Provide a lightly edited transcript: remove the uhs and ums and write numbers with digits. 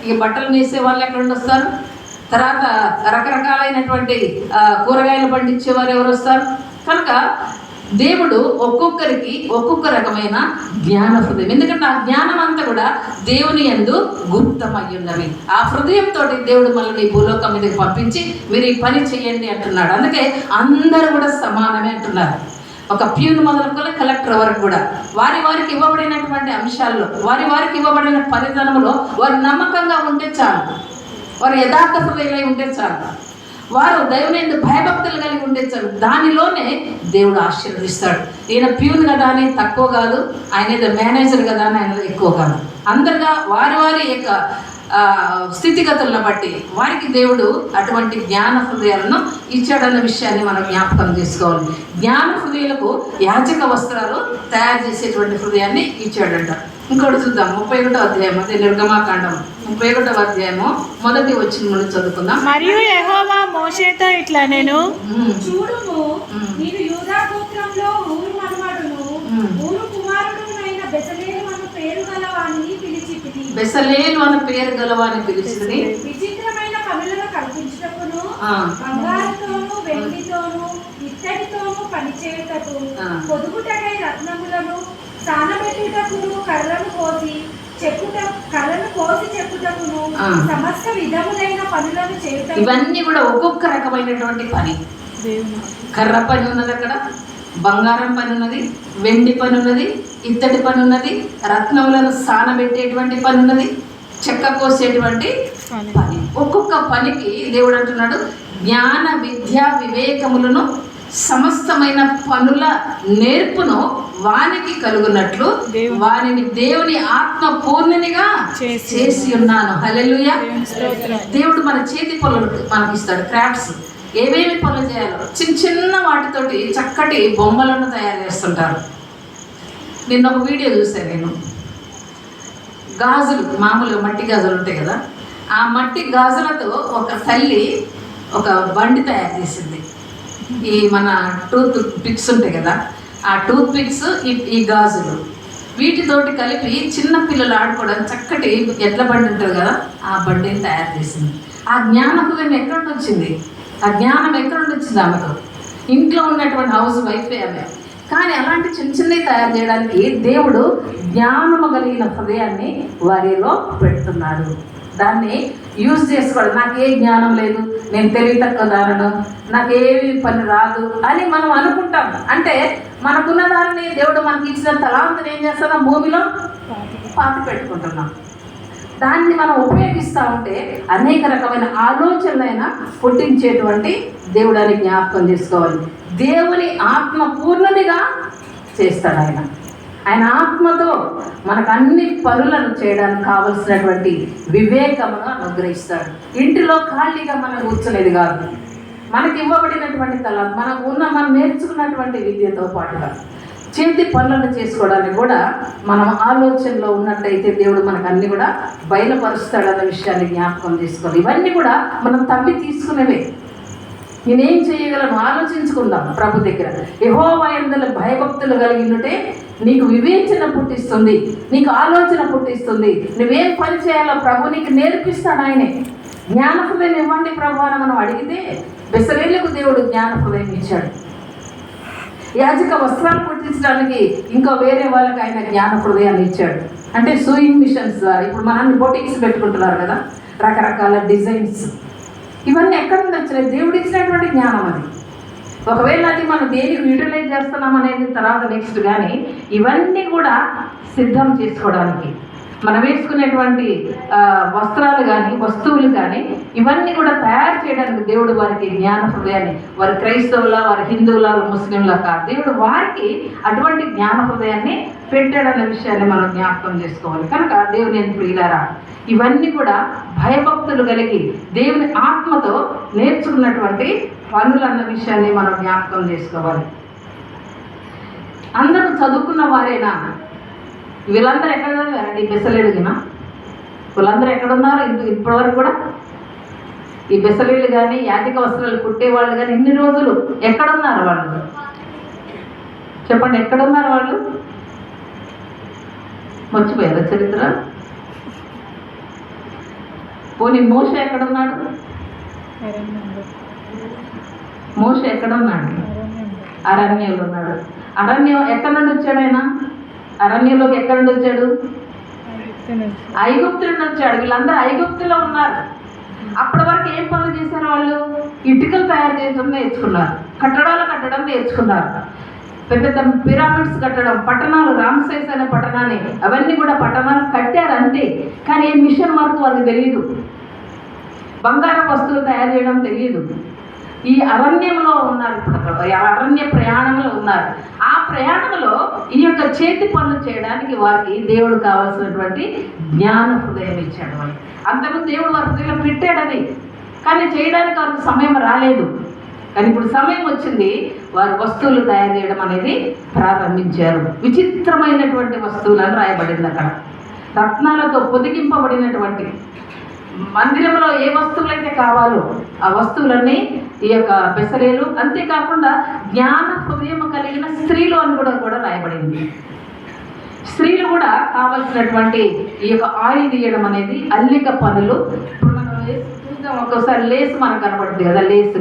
ఇక బట్టలు నేసే వాళ్ళు ఎక్కడ నుండి వస్తారు? తర్వాత రకరకాలైనటువంటి కూరగాయలు పండించేవారు ఎవరు వస్తారు? కనుక దేవుడు ఒక్కొక్కరికి ఒక్కొక్క రకమైన జ్ఞాన హృదయం. ఎందుకంటే ఆ జ్ఞానం అంతా కూడా దేవుని యందు గుప్తమై ఉన్నవి. ఆ హృదయంతో దేవుడు మనల్ని భూలోకం మీదకి పంపించి మీరు ఈ పని చేయండి అంటున్నాడు. అందుకే అందరూ కూడా సమానమే అంటున్నారు. ఒక ప్యూన్ మొదలుకొని కలెక్టర్ వరకు కూడా వారికి ఇవ్వబడినటువంటి అంశాల్లో వారికి ఇవ్వబడిన పరిధానంలో వారు నమ్మకంగా ఉంటే చాలు, వారు యథార్థ హృదయులై ఉంటే చాలు, వారు దైవనేందు భయభక్తులు కలిగి ఉంటే చాలు, దానిలోనే దేవుడు ఆశీర్వదిస్తాడు. ఈయన ప్యూన్ కదా అని తక్కువ కాదు, ఆయన ఏదో మేనేజర్ కదా అని ఆయన ఎక్కువ కాదు. అందరుగా వారి యొక్క స్థితిగతులను బట్టి వారికి దేవుడు అటువంటి జ్ఞాన హృదయాలను ఇచ్చాడన్న విషయాన్ని మనం జ్ఞాపకం చేసుకోవాలి. జ్ఞాన హృదయాలకు యాజక వస్త్రాలు తయారు చేసేటువంటి హృదయాన్ని ఇచ్చాడంట. ఇంకోటి చూద్దాం, 31వ అధ్యాయం, అదే నిర్గమాకాండం 31వ అధ్యాయము 1వ వచనం నుండి చదువుకుందాం. మరియు యెహోవా మోషేతో ఇట్లా నేను చూడుము, నేను యూదా గోత్రంలో ఊరు మనవడును ఊరు కుమారుడునైన బెసలేలు అను పేరు గలవానిని పిలిచితిని. బెసలేలు అను పేరు గలవాని పిలిచితిని. విచిత్రమైన పనులను కల్పించుటకును బంగారుతోను వెండితోను ఇత్తడితోను పనిచేయుటకు పొదుగుటకై రత్నములను సానబెట్టుటకును కర్రను కోసి చెప్పుటకును సమస్త విధములైన పనులను చేయుటకు. ఇవన్నీ కూడా ఒక్కొక్క రకమైనటువంటి పని. కర్ర పని ఉన్నది, అక్కడ బంగారం పని ఉన్నది, వెండి పని ఉన్నది, ఇత్తడి పని ఉన్నది, రత్నములను సానబెట్టేటువంటి పని ఉన్నది, చెక్క కోసేటువంటి పని. ఒక్కొక్క పనికి దేవుడు అంటున్నాడు జ్ఞాన విద్య వివేకములను సమస్తమైన పనుల నేర్పును వానికి కలుగునట్లు వానిని దేవుని ఆత్మ పూర్ణినిగా చేసి ఉన్నాను. హల్లెలూయా. దేవుడు మన చేతి పనులు మనకి ఇస్తాడు, క్రాఫ్ట్స్. ఏమేమి పనులు చేయాలో చిన్న వాటితోటి చక్కటి బొమ్మలను తయారు చేస్తుంటారు. నిన్న ఒక వీడియో చూసాను నేను. గాజులు, మామూలుగా మట్టి గాజులు ఉంటాయి కదా, ఆ మట్టి గాజులతో ఒక తల్లి ఒక బండి తయారు చేసింది. ఈ మన టూత్ పిక్స్ ఉంటాయి కదా, ఆ టూత్ పిక్స్ ఈ గాజులు వీటితోటి కలిపి చిన్న పిల్లలు ఆడుకోవడానికి చక్కటి ఎడ్ల బండి ఉంటుంది కదా, ఆ బండిని తయారు చేసింది. ఆ జ్ఞాన హృదయం ఎక్కడ నుండి వచ్చింది? ఆ జ్ఞానం ఎక్కడ నుండి వచ్చింది? ఆమెకు ఇంట్లో ఉన్నటువంటి హౌస్ వైఫే ఆమె. కానీ అలాంటి చిన్నవి తయారు చేయడానికి దేవుడు జ్ఞానము కలిగిన హృదయాన్ని వారిలో పెడుతున్నాడు. దాన్ని యూజ్ చేసుకోవడం. నాకు ఏ జ్ఞానం లేదు, నేను తెలివి తక్కువ దానను, నాకు ఏవి పని రాదు అని మనం అనుకుంటాం. అంటే మనకున్న దాన్ని దేవుడు మనకి ఇచ్చిన తలాంతుని ఏం చేస్తున్నాం? భూమిలో పాతి పెట్టుకుంటున్నాం. దాన్ని మనం ఉపయోగిస్తూ ఉంటే అనేక రకమైన ఆలోచనలైనా పుట్టించేటువంటి దేవుడు అని జ్ఞాపకం చేసుకోవాలి. దేవుని ఆత్మ పూర్ణునిగా చేస్తాడు ఆయన. ఆయన ఆత్మతో మనకు అన్ని పనులను చేయడానికి కావలసినటువంటి వివేకమును అనుగ్రహిస్తాడు. ఇంటిలో ఖాళీగా మనం కూర్చునేది కాదు. మనకి ఇవ్వబడినటువంటి తలం, మనం నేర్చుకున్నటువంటి విద్యతో పాటుగా చేతి పనులను చేసుకోవడానికి కూడా మనం ఆలోచనలో ఉన్నట్టయితే దేవుడు మనకు అన్ని కూడా బయలుపరుస్తాడన్న విషయాన్ని జ్ఞాపకం చేసుకోవాలి. ఇవన్నీ కూడా మనం తవ్వి తీసుకునేవే. నేనేం చేయగలను ఆలోచించుకుందాం ప్రభు దగ్గర. యెహోవా యందు భయభక్తులు కలిగినట్టే నీకు వివేచన పుట్టిస్తుంది, నీకు ఆలోచన పుట్టిస్తుంది. నువ్వేం పని చేయాలో ప్రభు నీకు నేర్పిస్తాడు. ఆయనే జ్ఞాన హృదయం ఇవ్వండి ప్రభు అని మనం అడిగితే బెసలేలకు దేవుడు జ్ఞాన హృదయం ఇచ్చాడు. యాజక వస్త్రాలు కుట్టించడానికి ఇంకో వేరే వాళ్ళకి ఆయన జ్ఞాన హృదయాన్ని ఇచ్చాడు. అంటే సూయింగ్ మిషన్స్ ద్వారా ఇప్పుడు మనల్ని బొటిక్స్ పెట్టుకుంటున్నారు కదా, రకరకాల డిజైన్స్. ఇవన్నీ ఎక్కడ నుండి వచ్చినాయి? దేవుడు ఇచ్చినటువంటి జ్ఞానం అది. ఒకవేళ అది మనం దేనికి యూటిలైజ్ చేస్తున్నాం అనేది తర్వాత నెక్స్ట్. కానీ ఇవన్నీ కూడా సిద్ధం చేసుకోవడానికి మనం వేసుకునేటువంటి వస్త్రాలు కానీ వస్తువులు కానీ ఇవన్నీ కూడా తయారు చేయడానికి దేవుడు వారికి జ్ఞాన హృదయాన్ని, వారి క్రైస్తవుల, వారి హిందువుల, ముస్లింల కాదు, దేవుడు వారికి అటువంటి జ్ఞాన హృదయాన్ని పెట్టాడన్న విషయాన్ని మనం జ్ఞాపకం చేసుకోవాలి. కనుక దేవుని ప్రియులారా, ఇవన్నీ కూడా భయభక్తులు కలిగి దేవుని ఆత్మతో నేర్చుకున్నటువంటి పనులు అన్న విషయాన్ని మనం జ్ఞాపకం చేసుకోవాలి. అందరూ చదువుకున్న వారేనా? వీళ్ళందరూ ఎక్కడ చదివారండి? బెసలేలుగిన వీళ్ళందరూ ఎక్కడున్నారు ఇప్పటివరకు కూడా? ఈ బెసలేలు కానీ యాజక వస్త్రాలు కుట్టేవాళ్ళు కానీ ఇన్ని రోజులు ఎక్కడున్నారు వాళ్ళు? చెప్పండి, ఎక్కడున్నారు వాళ్ళు? మర్చిపోయారా చరిత్ర? పోనీ మోషే ఎక్కడున్నాడు? మోషే ఎక్కడున్నాడు? అరణ్యంలో ఉన్నాడు. అరణ్యం ఎక్కడి నుండి వచ్చాడు ఆయన? అరణ్యంలోకి ఎక్కడి నుండి వచ్చాడు? ఐగుప్తు నుండి వచ్చాడు. వీళ్ళందరూ ఐగుప్తులో ఉన్నారు. అప్పటి వరకు ఏం పనులు చేశారు వాళ్ళు? ఇటుకలు తయారు చేయడం నేర్చుకున్నారు, కట్టడాలు కట్టడం నేర్చుకున్నారు, పెద్ద పెద్ద పిరమిడ్స్ కట్టడం, పట్టణాలు, రామ్సైస్ అనే పట్టణాన్ని, అవన్నీ కూడా పట్టణాలు కట్టారు అంతే. కానీ ఏ మిషన్ వర్క్ వాళ్ళకి తెలియదు, బంగారం వస్తువులు తయారు చేయడం తెలియదు. ఈ అరణ్యంలో ఉన్నారు. ఇప్పుడు అక్కడ అరణ్య ప్రయాణంలో ఉన్నారు. ఆ ప్రయాణంలో ఈ యొక్క చేతి పనులు చేయడానికి వారికి దేవుడు కావాల్సినటువంటి జ్ఞాన హృదయం ఇచ్చాడు. వాళ్ళు అంతకుముందు దేవుడు వారి హృదయంలో పెట్టాడు అది, కానీ చేయడానికి వారికి సమయం రాలేదు. కానీ ఇప్పుడు సమయం వచ్చింది, వారు వస్తువులు తయారు చేయడం అనేది ప్రారంభించారు. విచిత్రమైనటువంటి వస్తువులను రాయబడింది అక్కడ, రత్నాలతో పొదిగింపబడినటువంటి. మందిరంలో ఏ వస్తువులు అయితే కావాలో ఆ వస్తువులన్నీ ఈ యొక్క బెసలేలు, అంతేకాకుండా జ్ఞాన హృదయం కలిగిన స్త్రీలు అని కూడా రాయబడింది. స్త్రీలు కూడా కావలసినటువంటి ఈ యొక్క ఆయిల్ తీయడం అనేది, అల్లిక పనులు. ఇప్పుడు మనం చూద్దాం, ఒక్కోసారి లేసు మనకు కనబడుతుంది కదా, లేసు